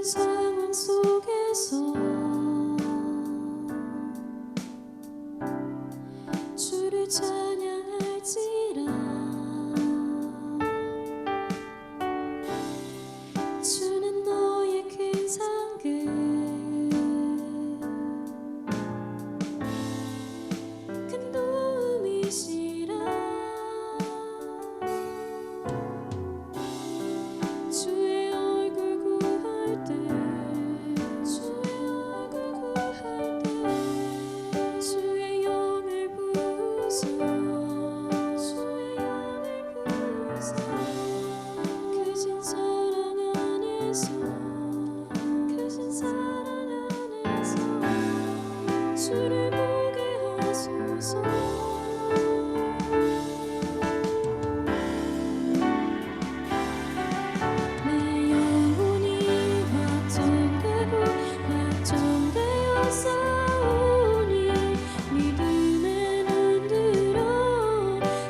상황 속에서 주를 찬양할지라. 주는 너의 큰 상급 큰 도움이시라. 주의 얼굴 구할 때 주의 영을 부으소. 크신 사랑 안에서 주를 보게 하소서. 내 영혼이 확정되어 싸우니 믿음에 눈들어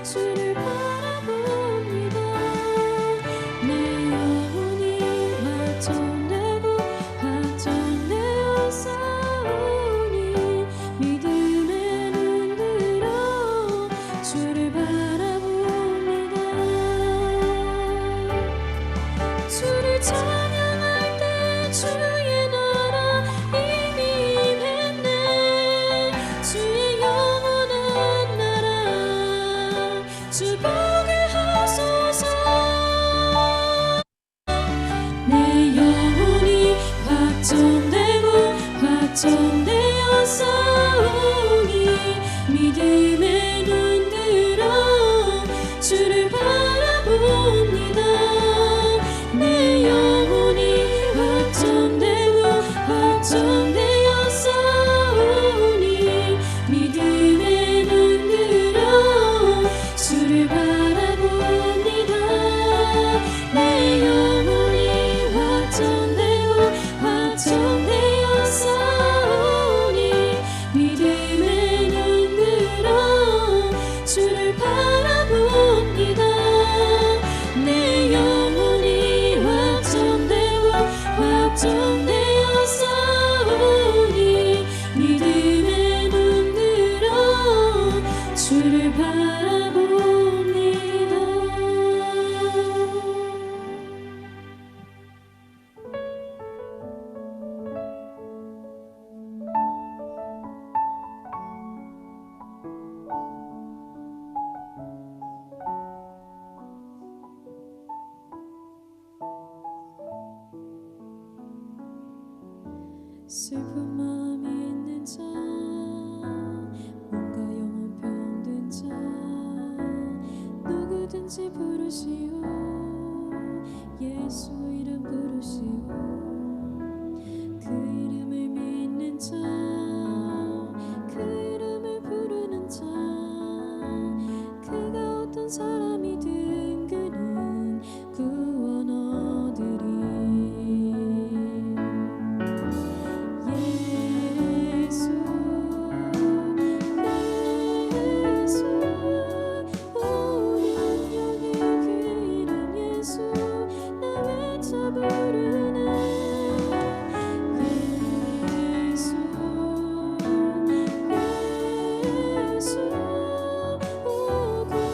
주를 바라봅니다. 내 영혼이 확정되어 싸우니 믿음에 눈들어 주를 바라봅니다. 주를 찬양할 때 주의 나라 이미 임했네. 주의 영원한 나라 주 보게 하소서. 내 영혼이 확정되어 싸우니 믿음에 눈들어 주를 바라봅니다. 내 영혼이 확정되어 싸우니 믿음에 눈들어 주를 바라봅니다. 내 영혼이 확정되어 싸우니 믿음에 눈들어 주를 바라봅니다. 내 영혼이 확정되어 싸우니 믿음에 눈들어 주를 바라봅니다. 슬픈 마음이 있는 자, 뭔가 영혼 병든 자, 누구든지 부르시오. 예수 이름 부르시오. 그 이름을 믿는 자, 그 이름을 부르는 자, 그가 어떤 사람이든 그는 구원 얻으리.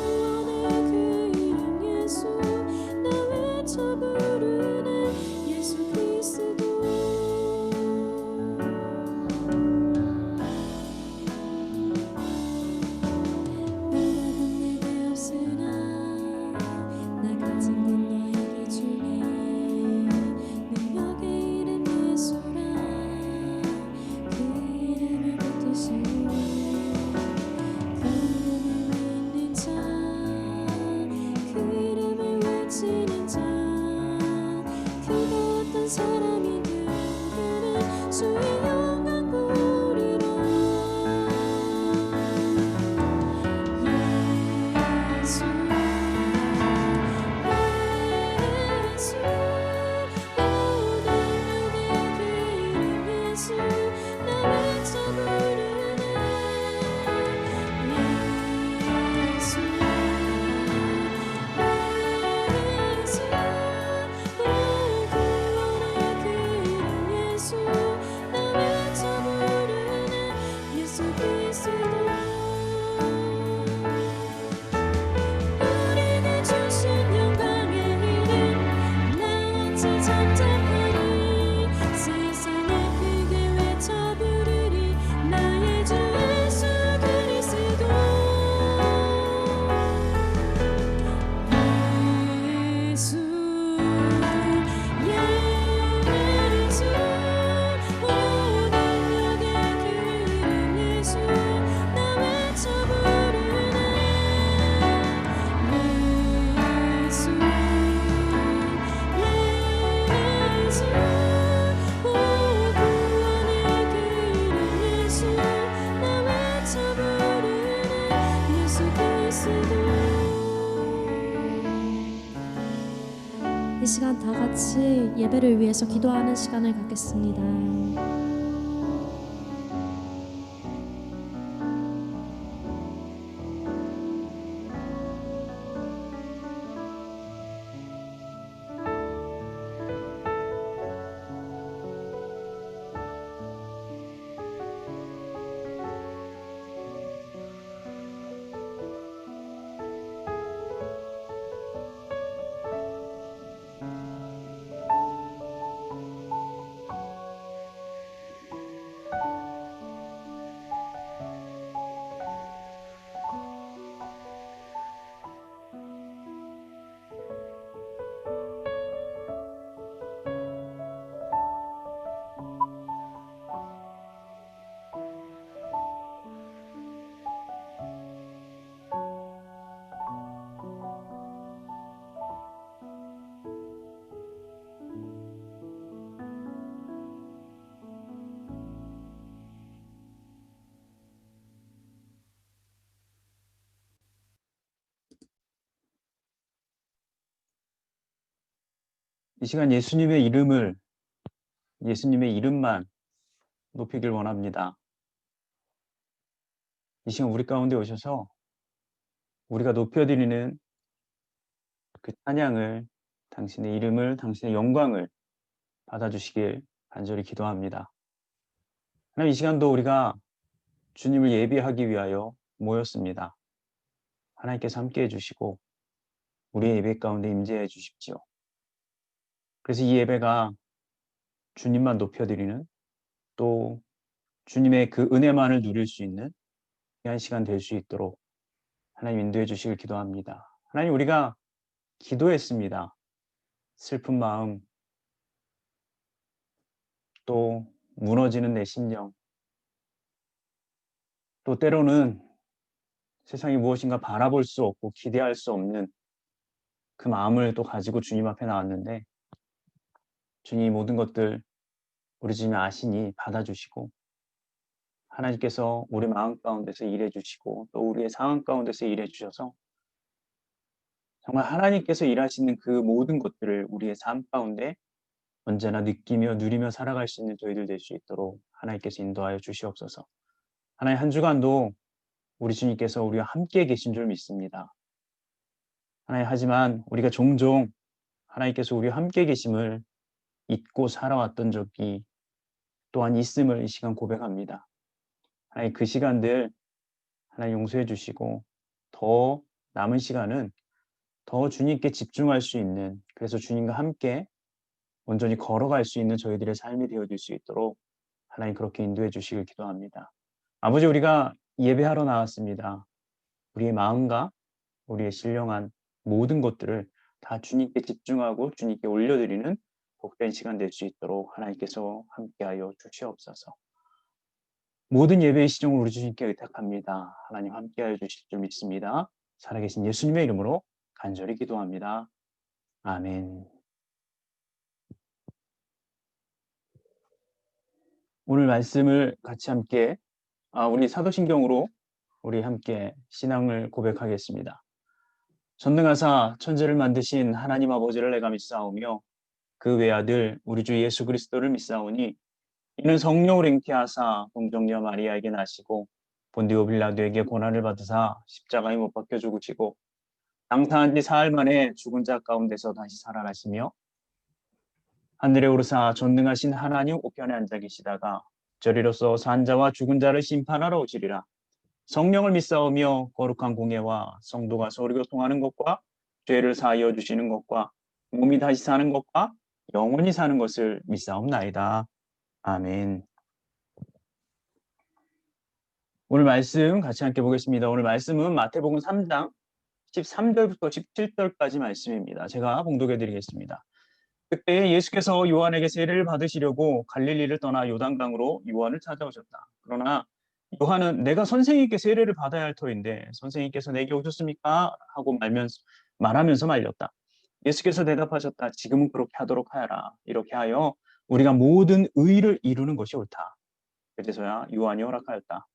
구원의 이 시간 다 같이 예배를 위해서 기도하는 시간을 갖겠습니다. 이 시간 예수님의 이름만 높이길 원합니다. 이 시간 우리 가운데 오셔서 우리가 높여드리는 그 찬양을, 당신의 이름을, 당신의 영광을 받아주시길 간절히 기도합니다. 하나님, 이 시간도 우리가 주님을 예배하기 위하여 모였습니다. 하나님께서 함께해 주시고 우리의 예배 가운데 임재해 주십시오. 그래서 이 예배가 주님만 높여드리는, 또 주님의 그 은혜만을 누릴 수 있는 귀한 시간 될 수 있도록 하나님 인도해 주시길 기도합니다. 하나님, 우리가 기도했습니다. 슬픈 마음, 또 무너지는 내 심령, 또 때로는 세상이 무엇인가 바라볼 수 없고 기대할 수 없는 그 마음을 또 가지고 주님 앞에 나왔는데, 주님이 모든 것들 우리 주님이 아시니 받아주시고, 하나님께서 우리 마음 가운데서 일해 주시고 또 우리의 상황 가운데서 일해 주셔서 정말 하나님께서 일하시는 그 모든 것들을 우리의 삶 가운데 언제나 느끼며 누리며 살아갈 수 있는 저희들 될 수 있도록 하나님께서 인도하여 주시옵소서. 하나님, 한 주간도 우리 주님께서 우리와 함께 계신 줄 믿습니다. 하나님, 하지만 우리가 종종 하나님께서 우리와 함께 계심을 잊고 살아왔던 적이 또한 있음을 이 시간 고백합니다. 하나님, 그 시간들 하나님 용서해 주시고 더 남은 시간은 더 주님께 집중할 수 있는, 그래서 주님과 함께 온전히 걸어갈 수 있는 저희들의 삶이 되어질 수 있도록 하나님 그렇게 인도해 주시길 기도합니다. 아버지, 우리가 예배하러 나왔습니다. 우리의 마음과 우리의 신령한 모든 것들을 다 주님께 집중하고 주님께 올려드리는 복된 시간 될 수 있도록 하나님께서 함께하여 주시옵소서. 모든 예배의 시종을 우리 주님께 의탁합니다. 하나님 함께하여 주실 줄 믿습니다. 살아계신 예수님의 이름으로 간절히 기도합니다. 아멘. 오늘 말씀을 같이 함께 우리 사도신경으로 우리 함께 신앙을 고백하겠습니다. 전능하사 천지를 만드신 하나님 아버지를 내가 믿사오며 그 외아들 우리 주 예수 그리스도를 믿사오니 이는 성령을 잉태하사 동정녀 마리아에게 나시고 본디오 빌라도에게 고난을 받으사 십자가에 못 박혀 죽으시고 장사한 지 사흘 만에 죽은 자 가운데서 다시 살아나시며 하늘에 오르사 전능하신 하나님 우편에 앉아 계시다가 저리로서 산자와 죽은 자를 심판하러 오시리라. 성령을 믿사오며 거룩한 공예와 성도가 서로 교통하는 것과 죄를 사하여 주시는 것과 몸이 다시 사는 것과 영원히 사는 것을 믿사옵나이다. 아멘. 오늘 말씀 같이 함께 보겠습니다. 오늘 말씀은 마태복음 3장 13절부터 17절까지 말씀입니다. 제가 봉독해 드리겠습니다. 그때 예수께서 요한에게 세례를 받으시려고 갈릴리를 떠나 요단강으로 요한을 찾아오셨다. 그러나 요한은 내가 선생님께 세례를 받아야 할 터인데 선생님께서 내게 오셨습니까? 하고 말하면서 말렸다. 예수께서 대답하셨다. 지금은 그렇게 하도록 하여라. 이렇게 하여 우리가 모든 의를 이루는 것이 옳다. 그래서야 요한이 허락하였다.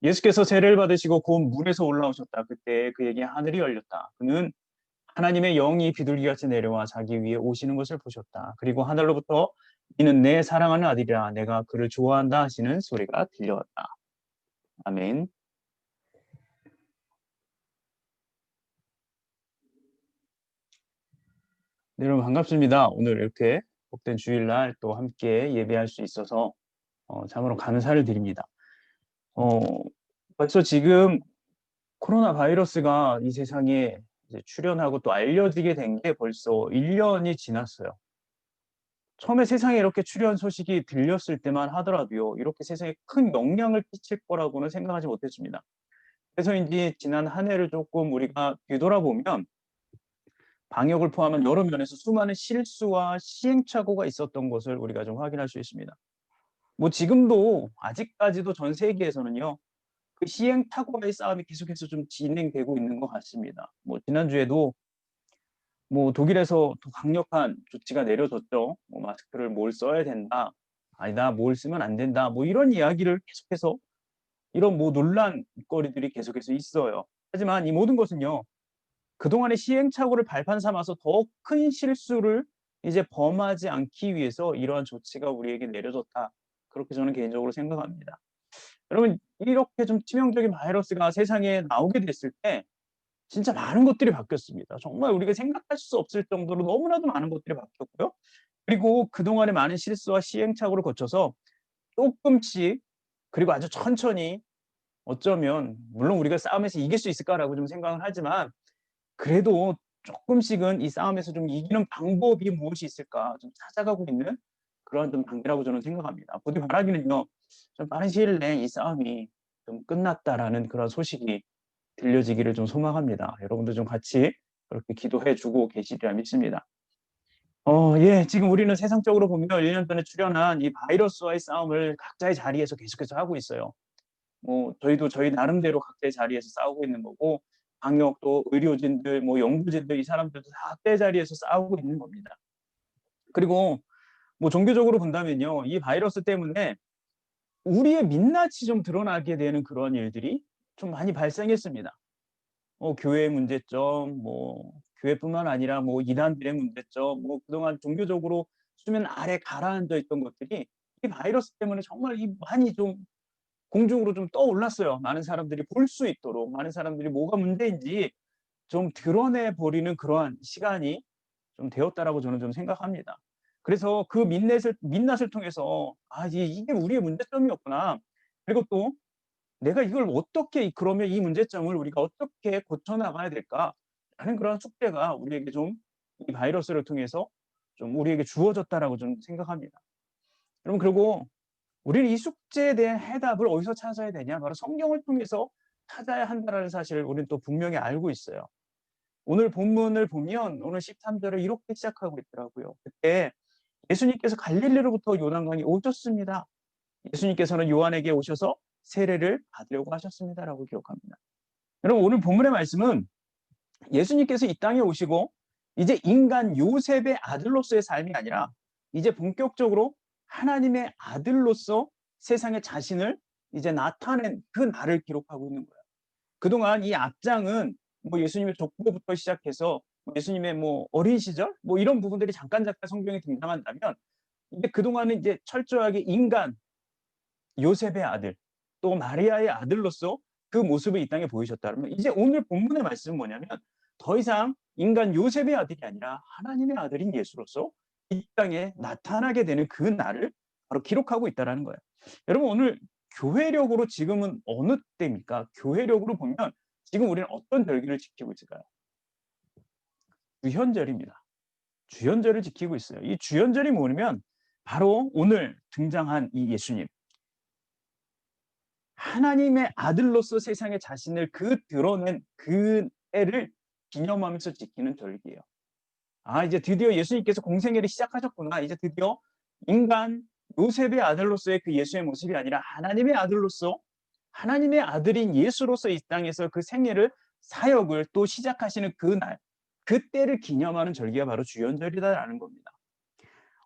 예수께서 세례를 받으시고 곧 물에서 올라오셨다. 그때 그에게 하늘이 열렸다. 그는 하나님의 영이 비둘기같이 내려와 자기 위에 오시는 것을 보셨다. 그리고 하늘로부터 이는 내 사랑하는 아들이라 내가 그를 좋아한다 하시는 소리가 들려왔다. 아멘. 네, 여러분 반갑습니다. 오늘 이렇게 복된 주일날 또 함께 예배할 수 있어서 참으로 감사를 드립니다. 벌써 지금 코로나 바이러스가 이 세상에 이제 출현하고 또 알려지게 된 게 벌써 1년이 지났어요. 처음에 세상에 이렇게 출현 소식이 들렸을 때만 하더라도요, 이렇게 세상에 큰 영향을 끼칠 거라고는 생각하지 못했습니다. 그래서인지 지난 한 해를 조금 우리가 뒤돌아보면 방역을 포함한 여러 면에서 수많은 실수와 시행착오가 있었던 것을 우리가 좀 확인할 수 있습니다. 뭐 지금도 아직까지도 전 세계에서는요, 그 시행착오와의 싸움이 계속해서 좀 진행되고 있는 것 같습니다. 뭐 지난주에도 뭐 독일에서 더 강력한 조치가 내려졌죠. 뭐 마스크를 뭘 써야 된다. 아니다. 뭘 쓰면 안 된다. 뭐 이런 이야기를 계속해서 이런 뭐 논란거리들이 계속해서 있어요. 하지만 이 모든 것은요. 그동안의 시행착오를 발판 삼아서 더 큰 실수를 이제 범하지 않기 위해서 이러한 조치가 우리에게 내려졌다. 그렇게 저는 개인적으로 생각합니다. 여러분 이렇게 좀 치명적인 바이러스가 세상에 나오게 됐을 때 진짜 많은 것들이 바뀌었습니다. 정말 우리가 생각할 수 없을 정도로 너무나도 많은 것들이 바뀌었고요. 그리고 그동안의 많은 실수와 시행착오를 거쳐서 쪼끔씩 그리고 아주 천천히 어쩌면 물론 우리가 싸움에서 이길 수 있을까라고 좀 생각을 하지만 그래도 쪼끔씩은 이 싸움에서 좀 이기는 방법이 무엇이 있을까 좀 찾아가고 있는 그러한 좀 단계라고 저는 생각합니다. 부디 바라기는요. 좀 빠른 시일 내에 이 싸움이 좀 끝났다라는 그런 소식이 들려지기를 좀 소망합니다. 여러분도 좀 같이 그렇게 기도해 주고 계시리라 믿습니다. 예. 지금 우리는 세상적으로 보면 1년 전에 출현한 이 바이러스와의 싸움을 각자의 자리에서 계속해서 하고 있어요. 뭐 저희도 저희 나름대로 각자의 자리에서 싸우고 있는 거고 방역도 의료진들 뭐 연구진들 이 사람들도 다 각자의 자리에서 싸우고 있는 겁니다. 그리고 뭐 종교적으로 본다면요. 이 바이러스 때문에 우리의 민낯이 좀 드러나게 되는 그런 일들이 좀 많이 발생했습니다. 교회의 문제점, 뭐 교회뿐만 아니라 뭐 이단들의 문제점, 뭐 그동안 종교적으로 수면 아래 가라앉아 있던 것들이 이 바이러스 때문에 정말 이 많이 좀 공중으로 좀 떠올랐어요. 많은 사람들이 볼 수 있도록, 많은 사람들이 뭐가 문제인지 좀 드러내 버리는 그러한 시간이 좀 되었다라고 저는 좀 생각합니다. 그래서 그 민낯을 통해서 '아 이게 우리의 문제점이었구나.' 그리고 또 '내가 이걸 어떻게 그러면 이 문제점을 우리가 어떻게 고쳐 나가야 될까?'라는 그런 숙제가 우리에게 좀 이 바이러스를 통해서 좀 우리에게 주어졌다라고 저는 생각합니다. 여러분 그리고 우리는 이 숙제에 대한 해답을 어디서 찾아야 되냐? 바로 성경을 통해서 찾아야 한다라는 사실을 우리는 또 분명히 알고 있어요. 오늘 본문을 보면 오늘 13 절을 이렇게 시작하고 있더라고요. 그때 예수님께서 갈릴리로부터 요단강에 오셨습니다. 예수님께서는 요한에게 오셔서 세례를 받으려고 하셨습니다라고 기록합니다. 여러분 오늘 본문의 말씀은 예수님께서 이 땅에 오시고 이제 인간 요셉의 아들로서의 삶이 아니라 이제 본격적으로 하나님의 아들로서 세상에 자신을 이제 나타낸 그 날을 기록하고 있는 거예요. 그동안 이 앞장은 뭐 예수님의 족보부터 시작해서 예수님의 뭐 어린 시절 뭐 이런 부분들이 잠깐 성경에 등장한다면 이제 그동안은 이제 철저하게 인간 요셉의 아들 또 마리아의 아들로서 그 모습을 이 땅에 보이셨다 그러면 이제 오늘 본문의 말씀은 뭐냐면 더 이상 인간 요셉의 아들이 아니라 하나님의 아들인 예수로서 이 땅에 나타나게 되는 그 날을 바로 기록하고 있다라는 거예요. 여러분 오늘 교회력으로 지금은 어느 때입니까? 교회력으로 보면 지금 우리는 어떤 절기를 지키고 있을까요? 주현절입니다. 주현절을 지키고 있어요. 이 주현절이 뭐냐면 바로 오늘 등장한 이 예수님. 하나님의 아들로서 세상에 자신을 드러낸 그 때를 기념하면서 지키는 절기예요. 아 이제 드디어 예수님께서 공생애를 시작하셨구나. 이제 드디어 인간 요셉의 아들로서의 그 예수의 모습이 아니라 하나님의 아들로서 하나님의 아들인 예수로서 이 땅에서 그 생애를 사역을 또 시작하시는 그날 그때를 기념하는 절기가 바로 주연절이다라는 겁니다.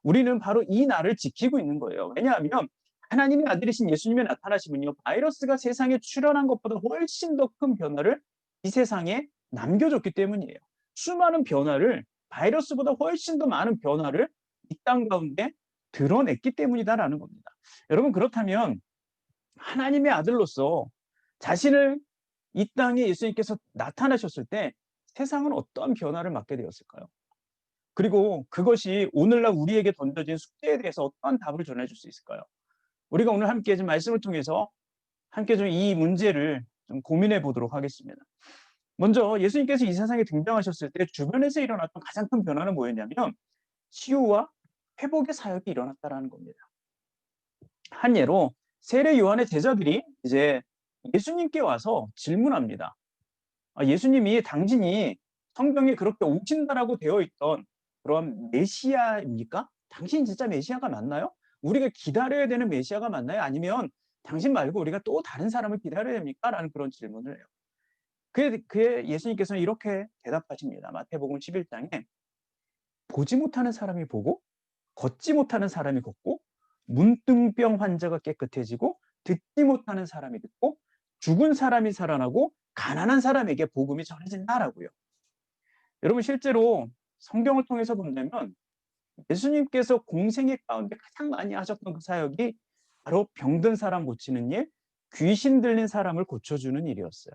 우리는 바로 이 날을 지키고 있는 거예요. 왜냐하면 하나님의 아들이신 예수님의 나타나심은요. 바이러스가 세상에 출현한 것보다 훨씬 더 큰 변화를 이 세상에 남겨줬기 때문이에요. 수많은 변화를, 바이러스보다 훨씬 더 많은 변화를 이 땅 가운데 드러냈기 때문이다라는 겁니다. 여러분, 그렇다면 하나님의 아들로서 자신을 이 땅에 예수님께서 나타나셨을 때 세상은 어떠한 변화를 맞게 되었을까요? 그리고 그것이 오늘날 우리에게 던져진 숙제에 대해서 어떠한 답을 전해줄 수 있을까요? 우리가 오늘 함께 좀 말씀을 통해서 함께 좀 이 문제를 좀 고민해 보도록 하겠습니다. 먼저 예수님께서 이 세상에 등장하셨을 때 주변에서 일어났던 가장 큰 변화는 뭐였냐면 치유와 회복의 사역이 일어났다라는 겁니다. 한 예로 세례 요한의 제자들이 이제 예수님께 와서 질문합니다. 예수님이 당신이 성경에 그렇게 오신다라고 되어 있던 그런 메시아입니까? 당신 진짜 메시아가 맞나요? 우리가 기다려야 되는 메시아가 맞나요? 아니면 당신 말고 우리가 또 다른 사람을 기다려야 됩니까? 라는 그런 질문을 해요. 그에 예수님께서는 이렇게 대답하십니다. 마태복음 11장에 보지 못하는 사람이 보고 걷지 못하는 사람이 걷고 문둥병 환자가 깨끗해지고 듣지 못하는 사람이 듣고 죽은 사람이 살아나고 가난한 사람에게 복음이 전해진다라고요. 여러분, 실제로 성경을 통해서 본다면 예수님께서 공생애 가운데 가장 많이 하셨던 그 사역이 바로 병든 사람 고치는 일, 귀신 들린 사람을 고쳐주는 일이었어요.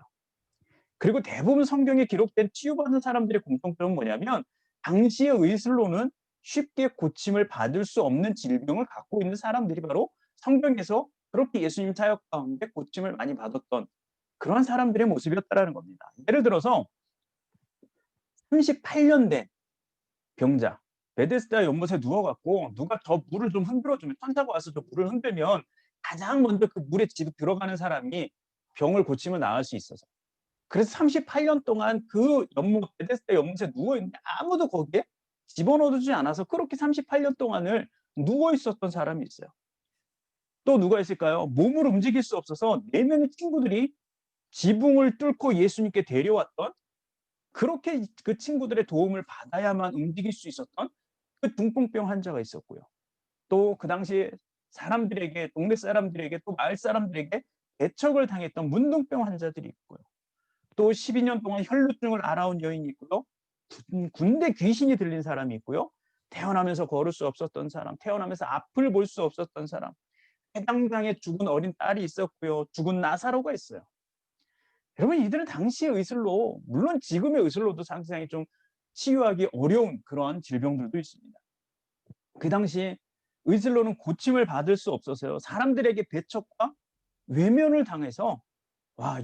그리고 대부분 성경에 기록된 치유받은 사람들의 공통점은 뭐냐면 당시의 의술로는 쉽게 고침을 받을 수 없는 질병을 갖고 있는 사람들이 바로 성경에서 그렇게 예수님 사역 가운데 고침을 많이 받았던 그런 사람들의 모습이었다라는 겁니다. 예를 들어서 38년 된 병자, 베데스다 연못에 누워갖고 누가 저 물을 좀 흔들어주면, 천사가 와서 저 물을 흔들면 가장 먼저 그 물에 들어가는 사람이 병을 고침을 나을 수 있어서, 그래서 38년 동안 그 연못, 베데스다 연못에 누워있는데 아무도 거기에 집어넣어주지 않아서 그렇게 38년 동안을 누워있었던 사람이 있어요. 또 누가 있을까요? 몸을 움직일 수 없어서 4명의 친구들이 지붕을 뚫고 예수님께 데려왔던, 그렇게 그 친구들의 도움을 받아야만 움직일 수 있었던 그 중풍병 환자가 있었고요. 또 그 당시에 사람들에게, 동네 사람들에게, 또 마을 사람들에게 배척을 당했던 문둥병 환자들이 있고요. 또 12년 동안 혈루증을 앓아온 여인이 있고요. 군대 귀신이 들린 사람이 있고요. 태어나면서 걸을 수 없었던 사람, 태어나면서 앞을 볼 수 없었던 사람, 해당장에 죽은 어린 딸이 있었고요. 죽은 나사로가 있어요. 여러분, 이들은 당시의 의술로, 물론 지금의 의술로도 상당히 좀 치유하기 어려운 그러한 질병들도 있습니다. 그 당시 의술로는 고침을 받을 수 없어서요. 사람들에게 배척과 외면을 당해서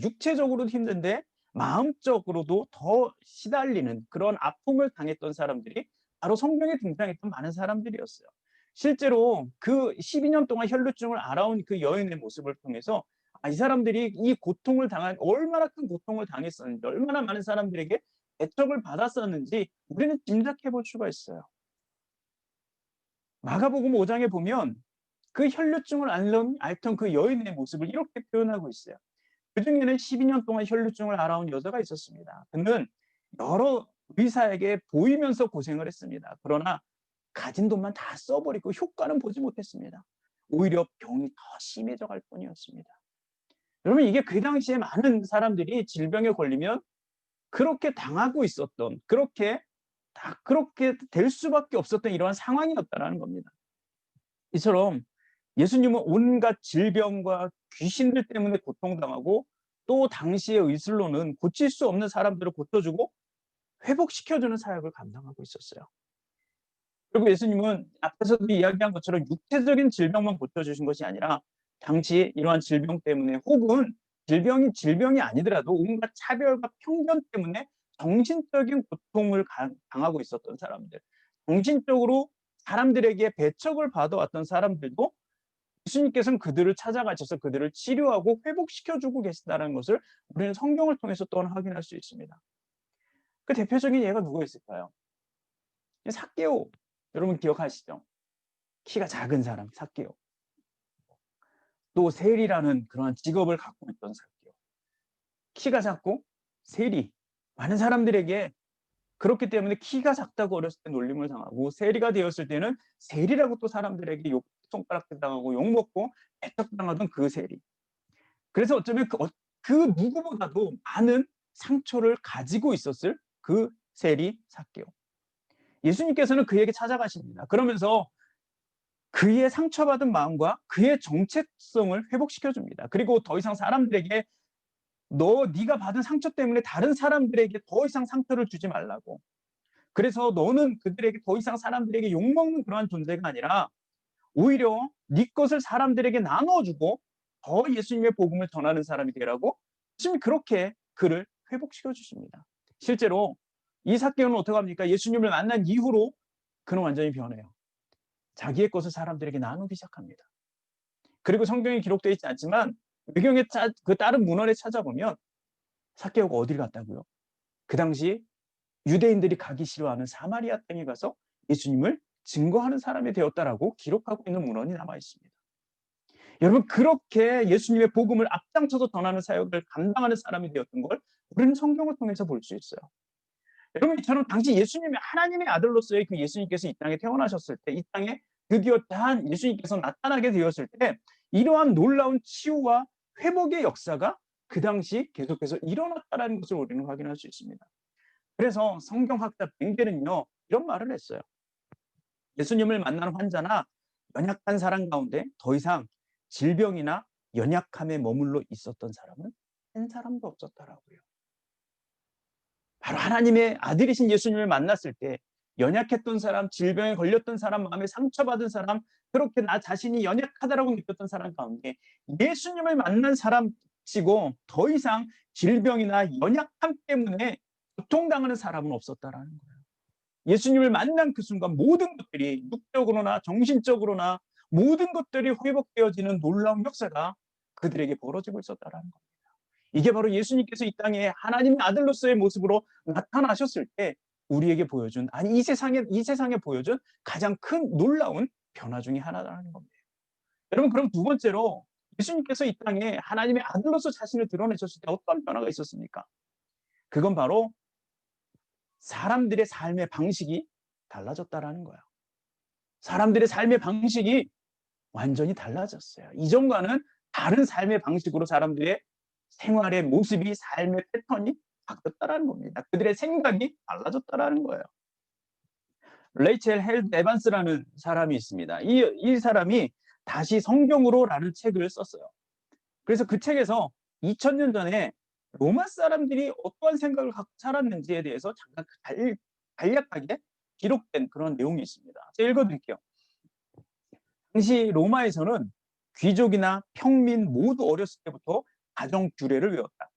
육체적으로도 힘든데 마음적으로도 더 시달리는 그런 아픔을 당했던 사람들이 바로 성경에 등장했던 많은 사람들이었어요. 실제로 그 12년 동안 혈루증을 앓아온 그 여인의 모습을 통해서 이 사람들이 이 고통을 얼마나 큰 고통을 당했었는지, 얼마나 많은 사람들에게 배척을 받았었는지 우리는 짐작해 볼 수가 있어요. 마가복음 5장에 보면 그 혈루증을 앓던 그 여인의 모습을 이렇게 표현하고 있어요. 그중에는 12년 동안 혈루증을 앓아온 여자가 있었습니다. 그는 여러 의사에게 보이면서 고생을 했습니다. 그러나 가진 돈만 다 써버리고 효과는 보지 못했습니다. 오히려 병이 더 심해져 갈 뿐이었습니다. 여러분, 이게 그 당시에 많은 사람들이 질병에 걸리면 그렇게 당하고 있었던, 그렇게 될 수밖에 없었던 이러한 상황이었다는 겁니다. 이처럼 예수님은 온갖 질병과 귀신들 때문에 고통당하고, 또 당시의 의술로는 고칠 수 없는 사람들을 고쳐주고 회복시켜주는 사역을 감당하고 있었어요. 그리고 예수님은 앞에서도 이야기한 것처럼 육체적인 질병만 고쳐주신 것이 아니라 당시 이러한 질병 때문에, 혹은 질병이 아니더라도 온갖 차별과 편견 때문에 정신적인 고통을 당하고 있었던 사람들, 정신적으로 사람들에게 배척을 받아왔던 사람들도 예수님께서는 그들을 찾아가셔서 그들을 치료하고 회복시켜주고 계신다는 것을 우리는 성경을 통해서 또한 확인할 수 있습니다. 그 대표적인 예가 누가 있을까요? 삭개오, 여러분 기억하시죠? 키가 작은 사람 삭개오. 또 세리라는 그런 직업을 갖고 있던 삭개오. 키가 작고 세리, 많은 사람들에게 그렇기 때문에 키가 작다고 어렸을 때 놀림을 당하고, 세리가 되었을 때는 세리라고 또 사람들에게 손가락질 당하고 욕먹고 배척당하던 그 세리. 그래서 어쩌면 그 누구보다도 많은 상처를 가지고 있었을 그 세리, 삭개오. 예수님께서는 그에게 찾아가십니다. 그러면서 그의 상처받은 마음과 그의 정체성을 회복시켜 줍니다. 그리고 더 이상 사람들에게 네가 받은 상처 때문에 다른 사람들에게 더 이상 상처를 주지 말라고. 그래서 너는 그들에게 더 이상 사람들에게 욕먹는 그러한 존재가 아니라 오히려 네 것을 사람들에게 나눠주고 더 예수님의 복음을 전하는 사람이 되라고 지금 그렇게 그를 회복시켜 주십니다. 실제로 이 삭개오는 어떻게 합니까? 예수님을 만난 이후로 그는 완전히 변해요. 자기의 것을 사람들에게 나누기 시작합니다. 그리고 성경에 기록되어 있지 않지만 외경의 그 다른 문헌에 찾아보면 삭개오가 어딜 갔다고요? 그 당시 유대인들이 가기 싫어하는 사마리아 땅에 가서 예수님을 증거하는 사람이 되었다라고 기록하고 있는 문헌이 남아 있습니다. 여러분, 그렇게 예수님의 복음을 앞장서서 전하는 사역을 감당하는 사람이 되었던 걸 우리는 성경을 통해서 볼 수 있어요. 여러분, 저는 당시 예수님의 하나님의 아들로서의 그 예수님께서 이 땅에 태어나셨을 때, 이 땅에 드디어 예수님께서 나타나게 되었을 때 이러한 놀라운 치유와 회복의 역사가 그 당시 계속해서 일어났다는 것을 우리는 확인할 수 있습니다. 그래서 성경학자 벵겔은요, 이런 말을 했어요. 예수님을 만난 환자나 연약한 사람 가운데 더 이상 질병이나 연약함에 머물러 있었던 사람은 한 사람도 없었다라고요. 바로 하나님의 아들이신 예수님을 만났을 때 연약했던 사람, 질병에 걸렸던 사람, 마음에 상처받은 사람, 그렇게 나 자신이 연약하다라고 느꼈던 사람 가운데 예수님을 만난 사람치고 더 이상 질병이나 연약함 때문에 고통당하는 사람은 없었다라는 거예요. 예수님을 만난 그 순간 모든 것들이 육적으로나 정신적으로나 모든 것들이 회복되어지는 놀라운 역사가 그들에게 벌어지고 있었다라는 겁니다. 이게 바로 예수님께서 이 땅에 하나님의 아들로서의 모습으로 나타나셨을 때 우리에게 보여준, 아니 이 세상에 보여준 가장 큰 놀라운 변화 중에 하나라는 겁니다. 여러분, 그럼 두 번째로 예수님께서 이 땅에 하나님의 아들로서 자신을 드러내셨을 때 어떤 변화가 있었습니까? 그건 바로 사람들의 삶의 방식이 달라졌다라는 거예요. 사람들의 삶의 방식이 완전히 달라졌어요. 이전과는 다른 삶의 방식으로 사람들의 생활의 모습이, 삶의 패턴이 바뀌었다라는 겁니다. 그들의 생각이 달라졌다라는 거예요. 레이첼 헬드 에반스라는 사람이 있습니다. 이 사람이 다시 성경으로라는 책을 썼어요. 그래서 그 책에서 2000년 전에 로마 사람들이 어떠한 생각을 갖고 살았는지에 대해서 잠깐 간략하게 기록된 그런 내용이 있습니다. 제가 읽어드릴게요. 당시 로마에서는 귀족이나 평민 모두 어렸을 때부터 가정 규례를 외웠다.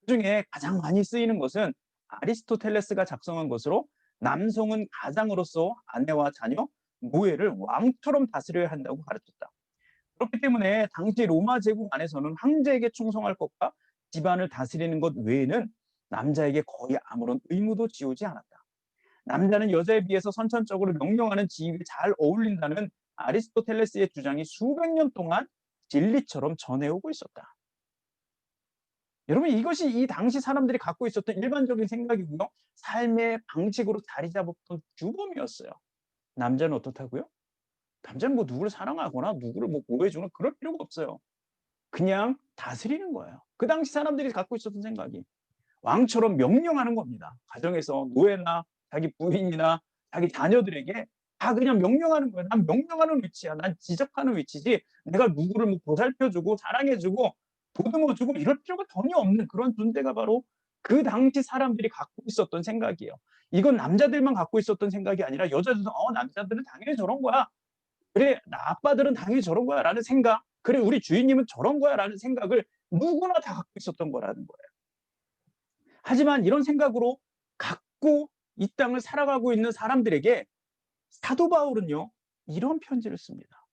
그중에 가장 많이 쓰이는 것은 아리스토텔레스가 작성한 것으로 남성은 가장으로서 아내와 자녀, 노예를 왕처럼 다스려야 한다고 가르쳤다. 그렇기 때문에 당시 로마 제국 안에서는 황제에게 충성할 것과 집안을 다스리는 것 외에는 남자에게 거의 아무런 의무도 지우지 않았다. 남자는 여자에 비해서 선천적으로 명령하는 지위에 잘 어울린다는 아리스토텔레스의 주장이 수백 년 동안 진리처럼 전해오고 있었다. 여러분, 이것이 이 당시 사람들이 갖고 있었던 일반적인 생각이고요. 삶의 방식으로 자리 잡았던 규범이었어요. 남자는 어떻다고요? 남자는 뭐 누구를 사랑하거나 누구를 뭐 보호해주거나 그럴 필요가 없어요. 그냥 다스리는 거예요. 그 당시 사람들이 갖고 있었던 생각이. 왕처럼 명령하는 겁니다. 가정에서 노예나 자기 부인이나 자기 자녀들에게 다 그냥 명령하는 거예요. 난 명령하는 위치야. 난 지적하는 위치지. 내가 누구를 뭐 보살펴주고 사랑해주고 보듬어주고 이럴 필요가 전혀 없는 그런 존재가 바로 그 당시 사람들이 갖고 있었던 생각이에요. 이건 남자들만 갖고 있었던 생각이 아니라 여자들도 남자들은 당연히 저런 거야. 그래, 아빠들은 당연히 저런 거야 라는 생각. 그래, 우리 주인님은 저런 거야 라는 생각을 누구나 다 갖고 있었던 거라는 거예요. 하지만 이런 생각으로 갖고 이 땅을 살아가고 있는 사람들에게 사도 바울은요, 이런 편지를 씁니다.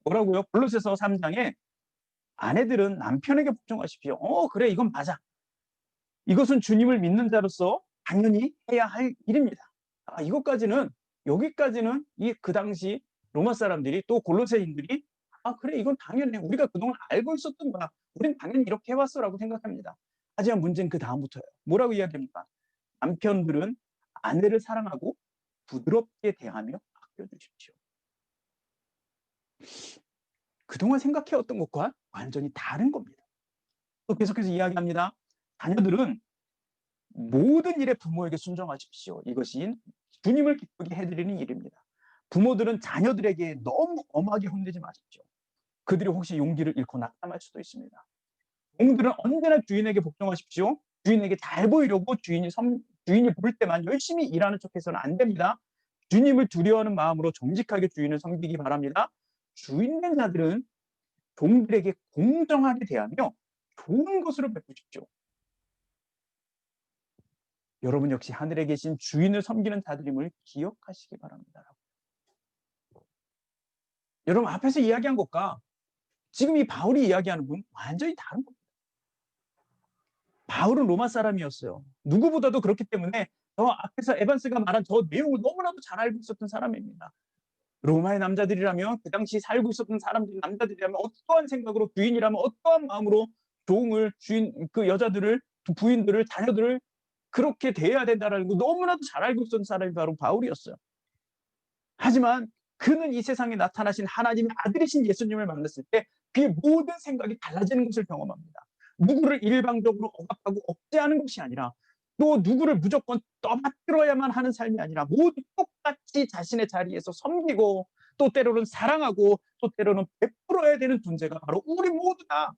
뭐라고요? 골로새서 3장에 아내들은 남편에게 복종하십시오. 그래, 이건 맞아. 이것은 주님을 믿는 자로서 당연히 해야 할 일입니다. 여기까지는 그 당시 로마 사람들이 또 골로새인들이 그래, 이건 당연해. 우리가 그동안 알고 있었던 거야. 우린 당연히 이렇게 해왔어라고 생각합니다. 하지만 문제는 그 다음부터예요. 뭐라고 이야기합니까? 남편들은 아내를 사랑하고 부드럽게 대하며 아껴주십시오. 그동안 생각해왔던 것과 완전히 다른 겁니다. 또 계속해서 이야기합니다. 자녀들은 모든 일에 부모에게 순종하십시오. 이것이 주님을 기쁘게 해드리는 일입니다. 부모들은 자녀들에게 너무 엄하게 혼내지 마십시오. 그들이 혹시 용기를 잃고 낙담할 수도 있습니다. 종들은 언제나 주인에게 복종하십시오. 주인에게 잘 보이려고 주인이 볼 때만 열심히 일하는 척해서는 안 됩니다. 주님을 두려워하는 마음으로 정직하게 주인을 섬기기 바랍니다. 주인된 자들은 종들에게 공정하게 대하며 좋은 것으로 베푸십시오. 여러분 역시 하늘에 계신 주인을 섬기는 자들임을 기억하시기 바랍니다. 여러분 앞에서 이야기한 것과 지금 이 바울이 이야기하는 건 완전히 다른 겁니다. 바울은 로마 사람이었어요. 누구보다도 그렇기 때문에 저 앞에서 에반스가 말한 저 내용을 너무나도 잘 알고 있었던 사람입니다. 로마의 남자들이라면 그 당시 살고 있었던 남자들이라면 어떠한 생각으로 부인이라면 어떠한 마음으로 그 여자들을 부인들을 자녀들을 그렇게 대해야 된다는 거 너무나도 잘 알고 있었던 사람이 바로 바울이었어요. 하지만 그는 이 세상에 나타나신 하나님의 아들이신 예수님을 만났을 때 그의 모든 생각이 달라지는 것을 경험합니다. 누구를 일방적으로 억압하고 억제하는 것이 아니라 또 누구를 무조건 떠받들어야만 하는 삶이 아니라 모두 똑같이 자신의 자리에서 섬기고 또 때로는 사랑하고 또 때로는 베풀어야 되는 존재가 바로 우리 모두다.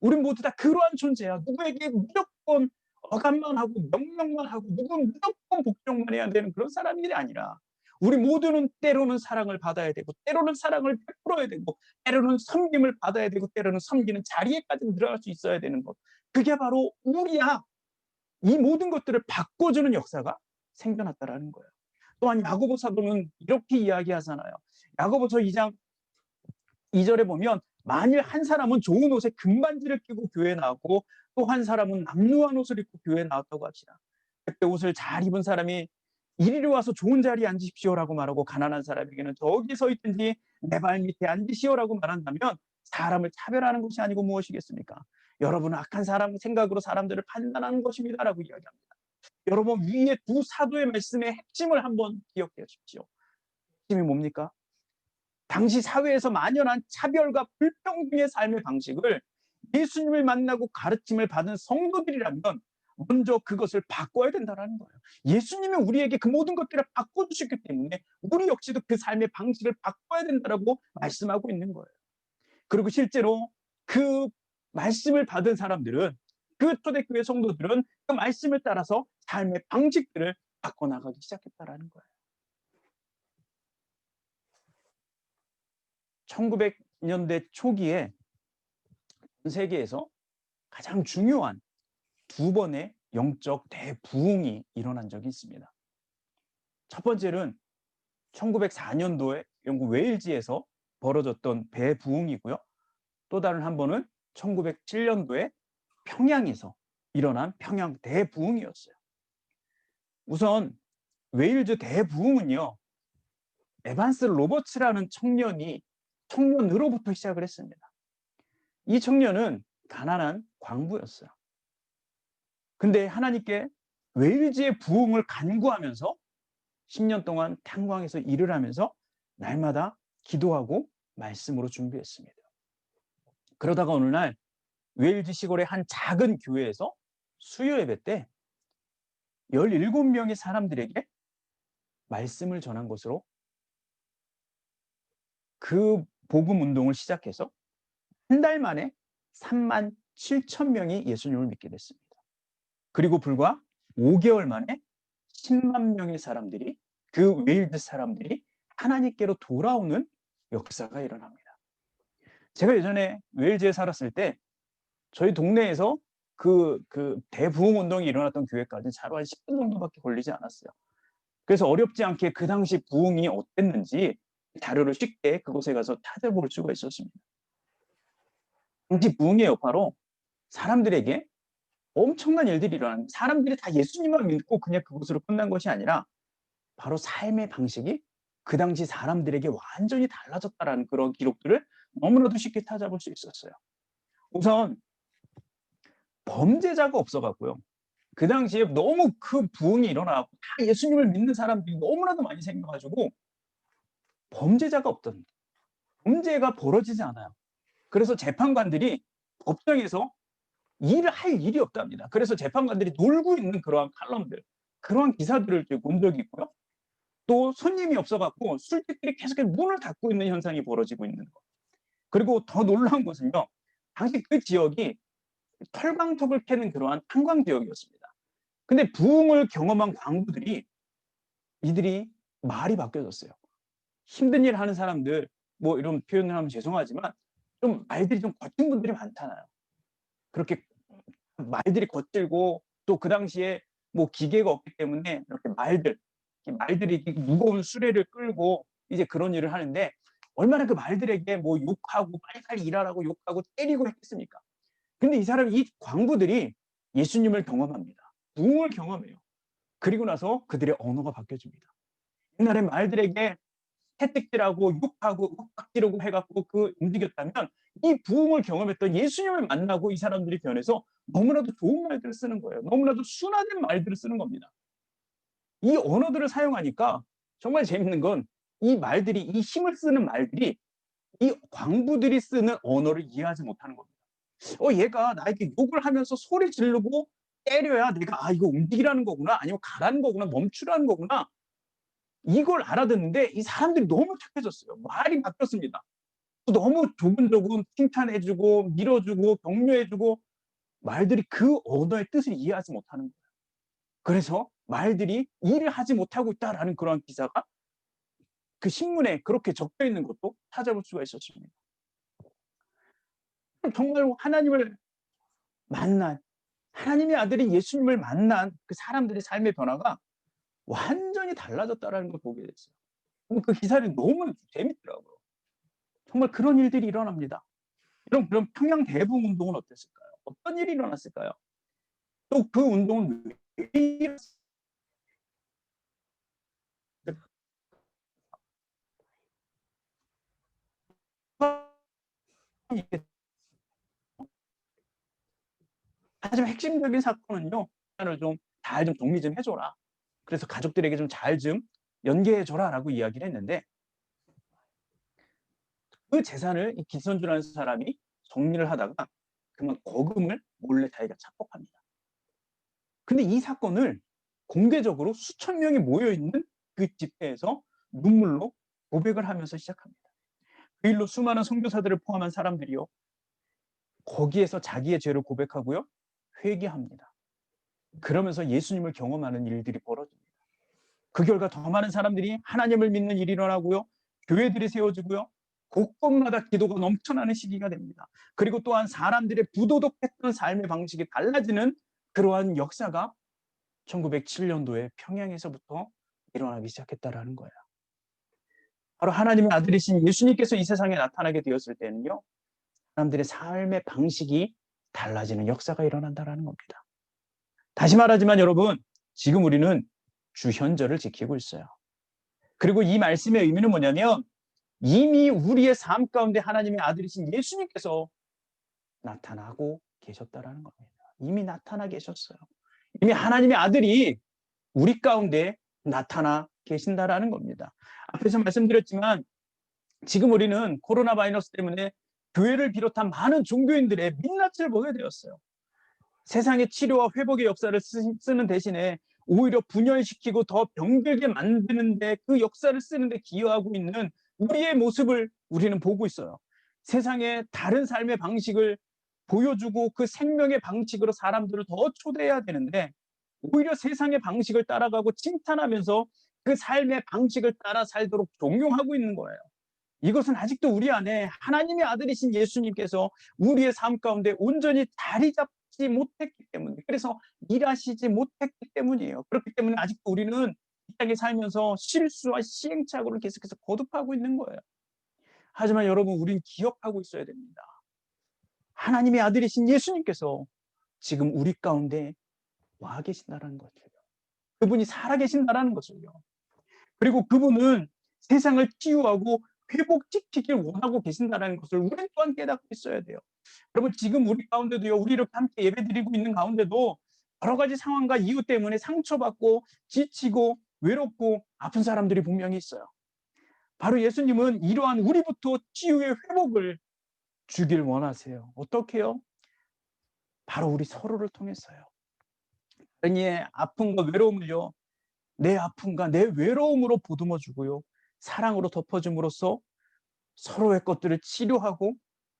우리 모두 다 그러한 존재야. 누구에게 무조건 억압만 하고 명령만 하고 누구는 무조건 복종만 해야 되는 그런 사람이 아니라 우리 모두는 때로는 사랑을 받아야 되고 때로는 사랑을 베풀어야 되고 때로는 섬김을 받아야 되고 때로는 섬기는 자리에까지 들어갈 수 있어야 되는 것. 그게 바로 우리야. 이 모든 것들을 바꿔주는 역사가 생겨났다라는 거예요. 또한 야고보 사도는 이렇게 이야기하잖아요. 야고보서 2장 2절에 보면 만일 한 사람은 좋은 옷에 금반지를 끼고 교회에 나왔고 또 한 사람은 남루한 옷을 입고 교회에 나왔다고 합시다. 그때 옷을 잘 입은 사람이 이리로 와서 좋은 자리에 앉으십시오라고 말하고 가난한 사람에게는 저기 서 있든지 내 발 밑에 앉으시오라고 말한다면 사람을 차별하는 것이 아니고 무엇이겠습니까? 여러분은 악한 사람 생각으로 사람들을 판단하는 것입니다라고 이야기합니다. 여러분 위에 두 사도의 말씀의 핵심을 한번 기억해 주십시오. 핵심이 뭡니까? 당시 사회에서 만연한 차별과 불평등의 삶의 방식을 예수님을 만나고 가르침을 받은 성도들이라면 먼저 그것을 바꿔야 된다는 거예요. 예수님이 우리에게 그 모든 것들을 바꿔주셨기 때문에 우리 역시도 그 삶의 방식을 바꿔야 된다고 말씀하고 있는 거예요. 그리고 실제로 그 말씀을 받은 사람들은 그 초대교회 성도들은 그 말씀을 따라서 삶의 방식들을 바꿔나가기 시작했다는 거예요. 1900년대 초기에 전 세계에서 가장 중요한 두 번의 영적 대부흥이 일어난 적이 있습니다. 첫 번째는 1904년도에 영국 웨일즈에서 벌어졌던 대부흥이고요. 또 다른 한 번은 1907년도에 평양에서 일어난 평양 대부흥이었어요. 우선 웨일즈 대부흥은요. 에반스 로버츠라는 청년으로부터 시작을 했습니다. 이 청년은 가난한 광부였어요. 근데 하나님께 웨일즈의 부흥을 간구하면서 10년 동안 탄광에서 일을 하면서 날마다 기도하고 말씀으로 준비했습니다. 그러다가 어느 날 웨일즈 시골의 한 작은 교회에서 수요 예배 때 17명의 사람들에게 말씀을 전한 것으로 그 복음 운동을 시작해서 한 달 만에 3만 7천 명이 예수님을 믿게 됐습니다. 그리고 불과 5개월 만에 10만 명의 사람들이 그 웨일즈 사람들이 하나님께로 돌아오는 역사가 일어납니다. 제가 예전에 웨일즈에 살았을 때 저희 동네에서 그 대부흥 운동이 일어났던 교회까지 차로 한 10분 정도밖에 걸리지 않았어요. 그래서 어렵지 않게 그 당시 부흥이 어땠는지 자료를 쉽게 그곳에 가서 찾아볼 수가 있었습니다. 당시 부흥의 여파로 사람들에게 엄청난 일들이 일어나는, 사람들이 다 예수님만 믿고 그냥 그것으로 끝난 것이 아니라 바로 삶의 방식이 그 당시 사람들에게 완전히 달라졌다라는 그런 기록들을 너무나도 쉽게 찾아볼 수 있었어요. 우선 범죄자가 없어갖고요. 그 당시에 너무 그 부흥이 일어나고 다 예수님을 믿는 사람들이 너무나도 많이 생겨가지고 범죄자가 없던, 범죄가 벌어지지 않아요. 그래서 재판관들이 법정에서 일을 할 일이 없답니다. 그래서 재판관들이 놀고 있는 그러한 칼럼들, 그러한 기사들을 본 적이 있고요. 또 손님이 없어갖고 술집들이 계속해서 문을 닫고 있는 현상이 벌어지고 있는 거. 그리고 더 놀라운 것은요, 당시 그 지역이 털광석을 캐는 그러한 탄광 지역이었습니다. 근데 부흥을 경험한 광부들이 이들이 말이 바뀌어졌어요. 힘든 일 하는 사람들, 뭐 이런 표현을 하면 죄송하지만 좀 말들이 좀 거친 분들이 많잖아요. 그렇게 말들이 거칠고 또 그 당시에 뭐 기계가 없기 때문에 이렇게 말들이 무거운 수레를 끌고 이제 그런 일을 하는데 얼마나 그 말들에게 뭐 욕하고 빨리빨리 일하라고 욕하고 때리고 했겠습니까? 근데 이 광부들이 예수님을 경험합니다. 부흥을 경험해요. 그리고 나서 그들의 언어가 바뀌어집니다. 옛날에 말들에게 채찍질하고 욕하고 윽박지르고 해갖고 움직였다면 이 부흥을 경험했던 예수님을 만나고 이 사람들이 변해서 너무나도 좋은 말들을 쓰는 거예요. 너무나도 순화된 말들을 쓰는 겁니다. 이 언어들을 사용하니까 정말 재밌는 건 이 말들이, 이 힘을 쓰는 말들이 이 광부들이 쓰는 언어를 이해하지 못하는 겁니다. 얘가 나에게 욕을 하면서 소리 지르고 때려야 내가 이거 움직이라는 거구나, 아니면 가라는 거구나, 멈추라는 거구나, 이걸 알아듣는데 이 사람들이 너무 착해졌어요. 말이 바뀌었습니다. 너무 조근조근 칭찬해주고 밀어주고 격려해주고 말들이 그 언어의 뜻을 이해하지 못하는 거예요. 그래서 말들이 일을 하지 못하고 있다라는 그런 기사가 그 신문에 그렇게 적혀 있는 것도 찾아볼 수가 있었습니다. 정말 하나님을 만난, 하나님의 아들인 예수님을 만난 그 사람들의 삶의 변화가 완전히 달라졌다는 걸 보게 됐어요. 그 기사는 너무 재밌더라고요. 정말 그런 일들이 일어납니다. 그럼 평양 대부흥 운동은 어땠을까요? 어떤 일이 일어났을까요? 또 그 운동은 왜 일어났을까요? 하지만 핵심적인 사건은요, 좀 잘 좀 정리 좀 해줘라. 그래서 가족들에게 좀 잘 좀 연계해줘라라고 이야기를 했는데, 그 재산을 이 기선주라는 사람이 정리를 하다가 그만 거금을 몰래 자기가 착복합니다. 근데 이 사건을 공개적으로 수천 명이 모여 있는 그 집회에서 눈물로 고백을 하면서 시작합니다. 그 일로 수많은 선교사들을 포함한 사람들이요, 거기에서 자기의 죄를 고백하고요, 회개합니다. 그러면서 예수님을 경험하는 일들이 벌어집니다. 그 결과 더 많은 사람들이 하나님을 믿는 일이 일어나고요, 교회들이 세워지고요, 곳곳마다 기도가 넘쳐나는 시기가 됩니다. 그리고 또한 사람들의 부도덕했던 삶의 방식이 달라지는 그러한 역사가 1907년도에 평양에서부터 일어나기 시작했다라는 거예요. 바로 하나님의 아들이신 예수님께서 이 세상에 나타나게 되었을 때는요, 사람들의 삶의 방식이 달라지는 역사가 일어난다라는 겁니다. 다시 말하지만 여러분, 지금 우리는 주현절을 지키고 있어요. 그리고 이 말씀의 의미는 뭐냐면 이미 우리의 삶 가운데 하나님의 아들이신 예수님께서 나타나고 계셨다라는 겁니다. 이미 나타나 계셨어요. 이미 하나님의 아들이 우리 가운데 나타나 계신다라는 겁니다. 앞에서 말씀드렸지만 지금 우리는 코로나 바이러스 때문에 교회를 비롯한 많은 종교인들의 민낯을 보게 되었어요. 세상의 치료와 회복의 역사를 쓰는 대신에 오히려 분열시키고 더 병들게 만드는데 그 역사를 쓰는데 기여하고 있는 우리의 모습을 우리는 보고 있어요. 세상의 다른 삶의 방식을 보여주고 그 생명의 방식으로 사람들을 더 초대해야 되는데 오히려 세상의 방식을 따라가고 칭찬하면서 그 삶의 방식을 따라 살도록 종용하고 있는 거예요. 이것은 아직도 우리 안에 하나님의 아들이신 예수님께서 우리의 삶 가운데 온전히 자리 잡지 못했기 때문에, 그래서 일하시지 못했기 때문이에요. 그렇기 때문에 아직도 우리는 이 땅에 살면서 실수와 시행착오를 계속해서 거듭하고 있는 거예요. 하지만 여러분, 우리는 기억하고 있어야 됩니다. 하나님의 아들이신 예수님께서 지금 우리 가운데 와 계신다는 것을요. 그분이 살아계신다는 것을요. 그리고 그분은 세상을 치유하고 회복시키길 원하고 계신다는 것을 우리는 또한 깨닫고 있어야 돼요. 여러분, 지금 우리 가운데도요, 우리 이렇게 함께 예배드리고 있는 가운데도 여러 가지 상황과 이유 때문에 상처받고 지치고 외롭고 아픈 사람들이 분명히 있어요. 바로 예수님은 이러한 우리부터 치유의 회복을 주길 원하세요. 어떻게요? 바로 우리 서로를 통해서요. 다른 이의 아픔과 외로움을요, 내 아픔과 내 외로움으로 보듬어 주고요, 사랑으로 덮어줌으로써 서로의 것들을 치료하고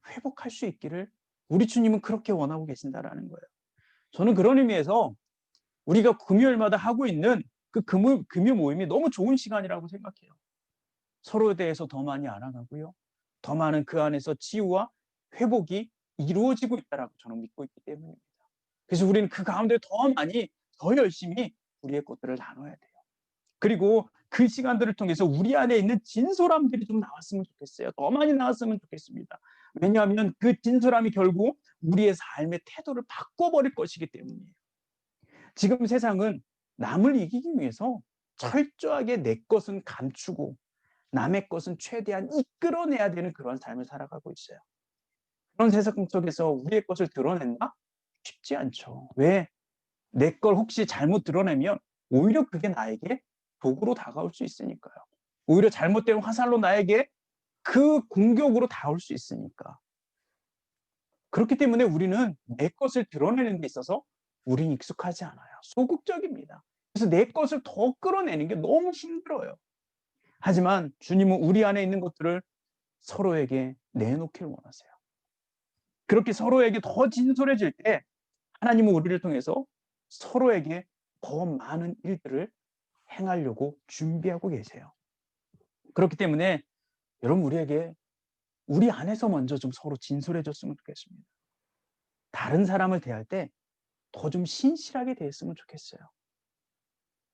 회복할 수 있기를 우리 주님은 그렇게 원하고 계신다라는 거예요. 저는 그런 의미에서 우리가 금요일마다 하고 있는 그 금요 모임이 너무 좋은 시간이라고 생각해요. 서로에 대해서 더 많이 알아가고요, 더 많은 그 안에서 치유와 회복이 이루어지고 있다라고 저는 믿고 있기 때문입니다. 그래서 우리는 그 가운데 더 많이, 더 열심히 우리의 것들을 나눠야 돼요. 그리고 그 시간들을 통해서 우리 안에 있는 진솔함들이 좀 나왔으면 좋겠어요. 더 많이 나왔으면 좋겠습니다. 왜냐하면 그 진솔함이 결국 우리의 삶의 태도를 바꿔버릴 것이기 때문이에요. 지금 세상은 남을 이기기 위해서 철저하게 내 것은 감추고 남의 것은 최대한 이끌어내야 되는 그런 삶을 살아가고 있어요. 그런 세상 속에서 우리의 것을 드러낸다? 쉽지 않죠. 왜? 내 걸 혹시 잘못 드러내면 오히려 그게 나에게 독으로 다가올 수 있으니까요. 오히려 잘못된 화살로 나에게 그 공격으로 닿을 수 있으니까. 그렇기 때문에 우리는 내 것을 드러내는 데 있어서 우리는 익숙하지 않아요. 소극적입니다. 그래서 내 것을 더 끌어내는 게 너무 힘들어요. 하지만 주님은 우리 안에 있는 것들을 서로에게 내놓기를 원하세요. 그렇게 서로에게 더 진솔해질 때 하나님은 우리를 통해서 서로에게 더 많은 일들을 행하려고 준비하고 계세요. 그렇기 때문에 여러분, 우리 안에서 먼저 좀 서로 진솔해졌으면 좋겠습니다. 다른 사람을 대할 때 더 좀 신실하게 대했으면 좋겠어요.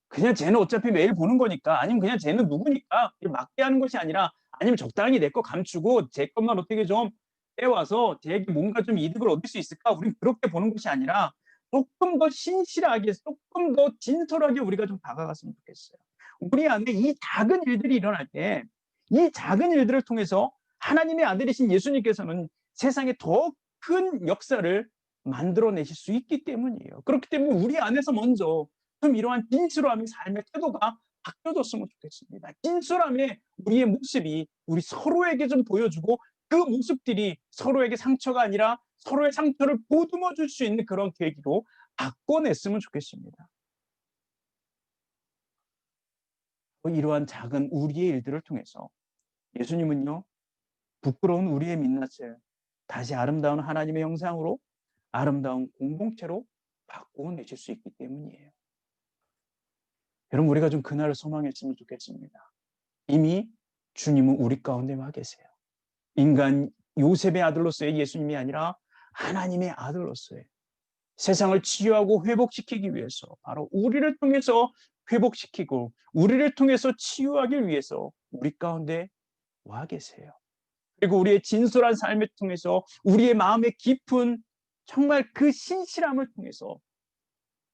그냥 쟤는 어차피 매일 보는 거니까, 아니면 그냥 쟤는 누구니까 맞게 하는 것이 아니라, 아니면 적당히 내 거 감추고 제 것만 어떻게 좀 빼와서 쟤에게 뭔가 좀 이득을 얻을 수 있을까? 우린 그렇게 보는 것이 아니라 조금 더 신실하게, 조금 더 진솔하게 우리가 좀 다가갔으면 좋겠어요. 우리 안에 이 작은 일들이 일어날 때, 이 작은 일들을 통해서 하나님의 아들이신 예수님께서는 세상에 더 큰 역사를 만들어내실 수 있기 때문이에요. 그렇기 때문에 우리 안에서 먼저 좀 이러한 진솔함의 삶의 태도가 바뀌어졌으면 좋겠습니다. 진솔함의 우리의 모습이 우리 서로에게 좀 보여주고, 그 모습들이 서로에게 상처가 아니라 서로의 상처를 보듬어 줄 수 있는 그런 계기로 바꿔냈으면 좋겠습니다. 이러한 작은 우리의 일들을 통해서 예수님은요, 부끄러운 우리의 민낯을 다시 아름다운 하나님의 형상으로, 아름다운 공동체로 바꿔내실 수 있기 때문이에요. 여러분, 우리가 좀 그날을 소망했으면 좋겠습니다. 이미 주님은 우리 가운데 와 계세요. 인간 요셉의 아들로서의 예수님이 아니라 하나님의 아들로서의, 세상을 치유하고 회복시키기 위해서, 바로 우리를 통해서 회복시키고 우리를 통해서 치유하기 위해서 우리 가운데 와 계세요. 그리고 우리의 진솔한 삶을 통해서, 우리의 마음의 깊은 정말 그 신실함을 통해서,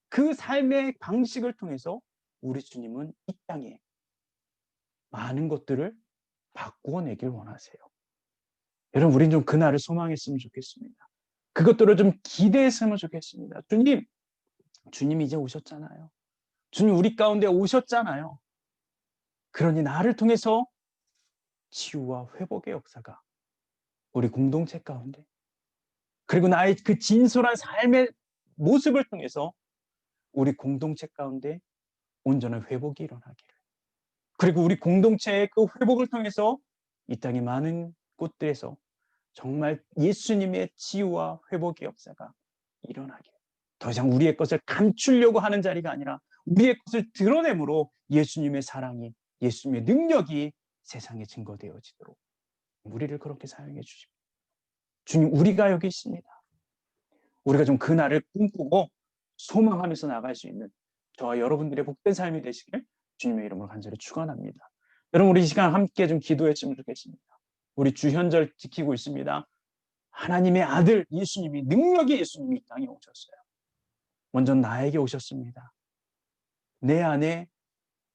그 삶의 방식을 통해서 우리 주님은 이 땅에 많은 것들을 바꾸어 내길 원하세요. 여러분, 우린 좀 그날을 소망했으면 좋겠습니다. 그것들을 좀 기대했으면 좋겠습니다. 주님 이제 오셨잖아요. 주님 우리 가운데 오셨잖아요. 그러니 나를 통해서 치유와 회복의 역사가 우리 공동체 가운데, 그리고 나의 그 진솔한 삶의 모습을 통해서 우리 공동체 가운데 온전한 회복이 일어나기를, 그리고 우리 공동체의 그 회복을 통해서 이 땅의 많은 곳들에서 정말 예수님의 치유와 회복의 역사가 일어나기를, 더 이상 우리의 것을 감추려고 하는 자리가 아니라 우리의 것을 드러내므로 예수님의 사랑이, 예수님의 능력이 세상에 증거되어지도록 우리를 그렇게 사용해 주십니다. 주님, 우리가 여기 있습니다. 우리가 좀 그날을 꿈꾸고 소망하면서 나갈 수 있는 저와 여러분들의 복된 삶이 되시길 주님의 이름으로 간절히 축원합니다. 여러분, 우리 이 시간 함께 좀 기도했으면 좋겠습니다. 우리 주현절 지키고 있습니다. 하나님의 아들 예수님이, 능력의 예수님이 이 땅에 오셨어요. 먼저 나에게 오셨습니다. 내 안에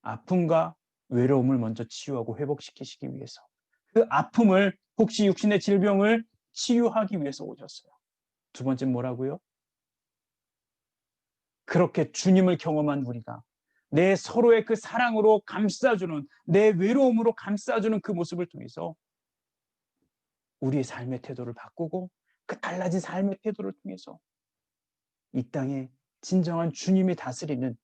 아픔과 외로움을 먼저 치유하고 회복시키시기 위해서, 그 아픔을, 혹시 육신의 질병을 치유하기 위해서 오셨어요. 두 번째 뭐라고요? 그렇게 주님을 경험한 우리가 내 서로의 그 사랑으로 감싸주는, 내 외로움으로 감싸주는 그 모습을 통해서 우리의 삶의 태도를 바꾸고, 그 달라진 삶의 태도를 통해서 이 땅에 진정한 주님이 다스리는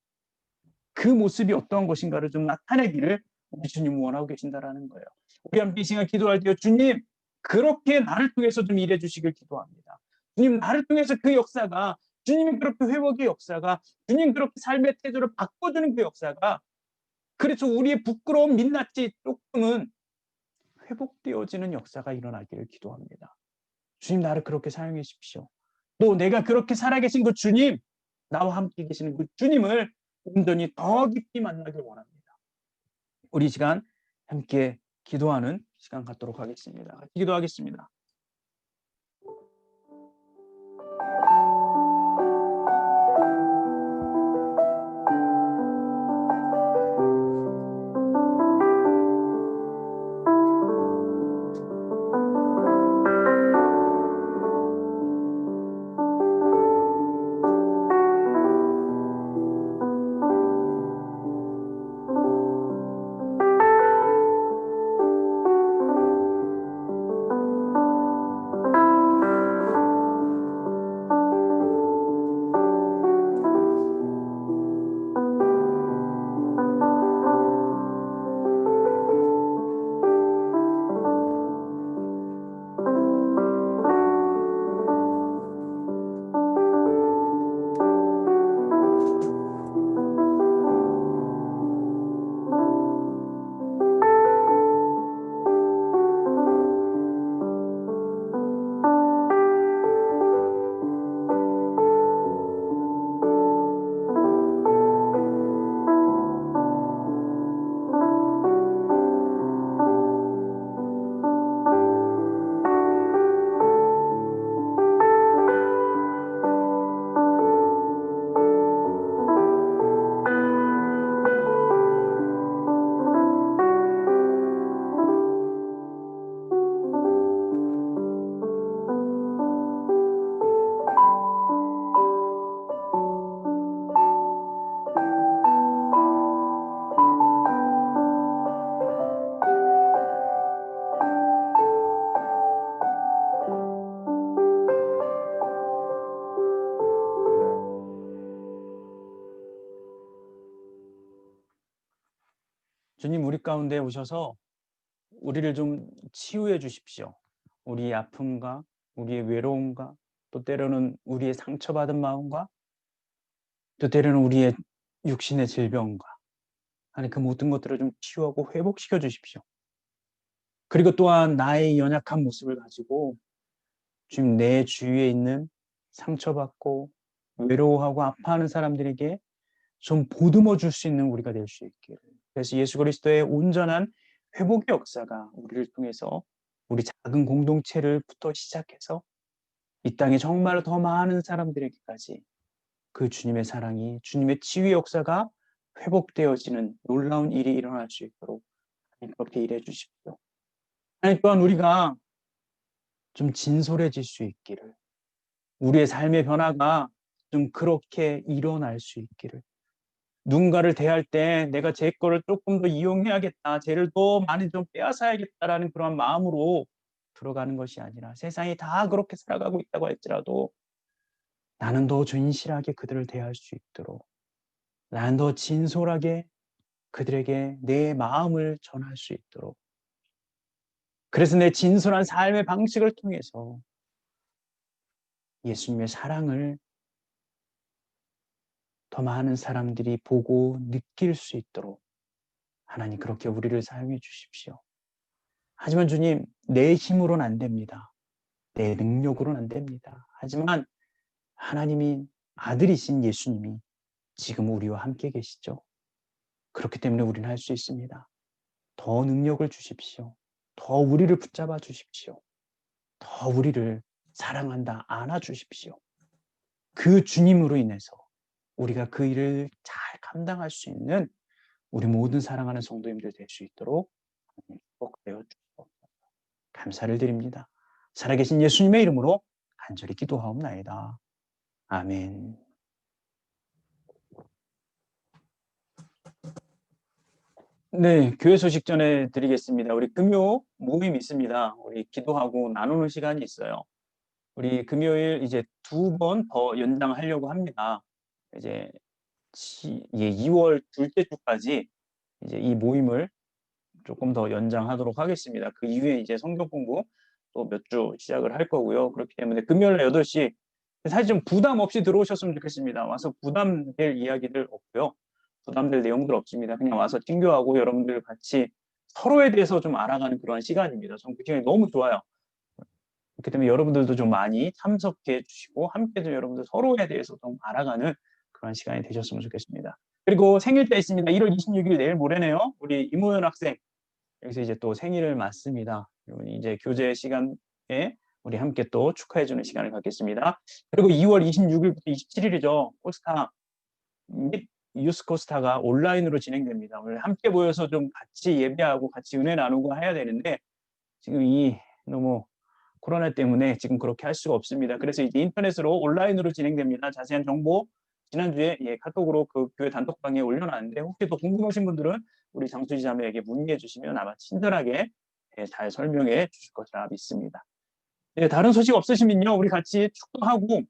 그 모습이 어떠한 것인가를 좀 나타내기를 우리 주님 원하고 계신다라는 거예요. 우리 함께 이 시간 기도할 때요. 주님, 그렇게 나를 통해서 좀 일해 주시길 기도합니다. 주님, 나를 통해서 그 역사가, 주님이 그렇게 회복의 역사가, 주님 그렇게 삶의 태도를 바꿔주는 그 역사가, 그래서 우리의 부끄러운 민낯이 조금은 회복되어지는 역사가 일어나기를 기도합니다. 주님, 나를 그렇게 사용해 주십시오. 또 내가 그렇게 살아계신 그 주님, 나와 함께 계시는 그 주님을 온전히 더 깊이 만나길 원합니다. 우리 시간 함께 기도하는 시간 갖도록 하겠습니다. 같이 기도하겠습니다. 주님, 우리 가운데 오셔서 우리를 좀 치유해 주십시오. 우리의 아픔과 우리의 외로움과 또 때로는 우리의 상처받은 마음과 또 때로는 우리의 육신의 질병과 아니 그 모든 것들을 좀 치유하고 회복시켜 주십시오. 그리고 또한 나의 연약한 모습을 가지고 지금 내 주위에 있는 상처받고 외로워하고 아파하는 사람들에게 좀 보듬어 줄 수 있는 우리가 될 수 있기를. 그래서 예수 그리스도의 온전한 회복의 역사가 우리를 통해서 우리 작은 공동체를부터 시작해서 이 땅에 정말 더 많은 사람들에게까지 그 주님의 사랑이, 주님의 치유의 역사가 회복되어지는 놀라운 일이 일어날 수 있도록 하나님 그렇게 일해 주십시오. 하나님 또한 우리가 좀 진솔해질 수 있기를, 우리의 삶의 변화가 좀 그렇게 일어날 수 있기를, 누군가를 대할 때 내가 제 거를 조금 더 이용해야겠다, 쟤를 더 많이 좀 빼앗아야겠다라는 그런 마음으로 들어가는 것이 아니라 세상이 다 그렇게 살아가고 있다고 할지라도 나는 더 진실하게 그들을 대할 수 있도록, 나는 더 진솔하게 그들에게 내 마음을 전할 수 있도록, 그래서 내 진솔한 삶의 방식을 통해서 예수님의 사랑을 더 많은 사람들이 보고 느낄 수 있도록 하나님 그렇게 우리를 사용해 주십시오. 하지만 주님, 내 힘으로는 안 됩니다. 내 능력으로는 안 됩니다. 하지만 하나님이 아들이신 예수님이 지금 우리와 함께 계시죠. 그렇기 때문에 우리는 할 수 있습니다. 더 능력을 주십시오. 더 우리를 붙잡아 주십시오. 더 우리를 사랑한다 안아 주십시오. 그 주님으로 인해서 우리가 그 일을 잘 감당할 수 있는 우리 모든 사랑하는 성도님들 될 수 있도록 축복하여 주시옵소서. 감사를 드립니다. 살아계신 예수님의 이름으로 간절히 기도하옵나이다. 아멘. 네, 교회 소식 전해 드리겠습니다. 우리 금요 모임 있습니다. 우리 기도하고 나누는 시간이 있어요. 우리 금요일 이제 2번 더 연장하려고 합니다. 이제 2월 둘째 주까지 이제 이 모임을 조금 더 연장하도록 하겠습니다. 그 이후에 이제 성경 공부 또 몇 주 시작을 할 거고요. 그렇기 때문에 금요일 날 8시 사실 좀 부담 없이 들어오셨으면 좋겠습니다. 와서 부담될 이야기들 없고요. 부담될 내용들 없습니다. 그냥 와서 친교하고 여러분들 같이 서로에 대해서 좀 알아가는 그런 시간입니다. 저는 그 시간이 너무 좋아요. 그렇기 때문에 여러분들도 좀 많이 참석해 주시고 함께 좀 여러분들 서로에 대해서 좀 알아가는 그런 시간이 되셨으면 좋겠습니다. 그리고 생일때 있습니다. 1월 26일 내일 모레네요. 우리 이모연 학생 여기서 이제 또 생일을 맞습니다. 이제 교제 시간에 우리 함께 또 축하해 주는 시간을 갖겠습니다. 그리고 2월 26일부터 27일이죠. 코스타 및 유스 코스타가 온라인으로 진행됩니다. 오늘 함께 모여서 좀 같이 예배하고 같이 은혜 나누고 해야 되는데 지금 이 너무 코로나 때문에 지금 그렇게 할 수가 없습니다. 그래서 이제 인터넷으로 온라인으로 진행됩니다. 자세한 정보 지난주에 카톡으로 그 교회 단톡방에 올려놨는데 혹시 또 궁금하신 분들은 우리 장수지 자매에게 문의해 주시면 아마 친절하게 잘 설명해 주실 것이라 믿습니다. 다른 소식 없으시면요. 우리 같이 축도하고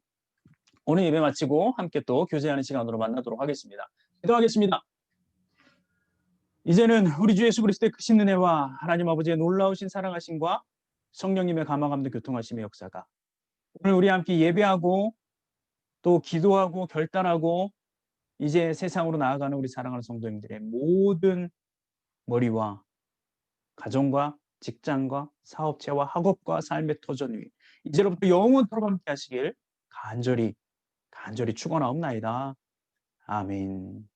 오늘 예배 마치고 함께 또 교제하는 시간으로 만나도록 하겠습니다. 기도하겠습니다. 이제는 우리 주 예수 그리스도의 크신 은혜와 하나님 아버지의 놀라우신 사랑하심과 성령님의 감화감도 교통하심의 역사가 오늘 우리 함께 예배하고 또 기도하고 결단하고 이제 세상으로 나아가는 우리 사랑하는 성도님들의 모든 머리와 가정과 직장과 사업체와 학업과 삶의 터전 위 이제로부터 영원토록 함께 하시길 간절히 축원하옵나이다. 아멘.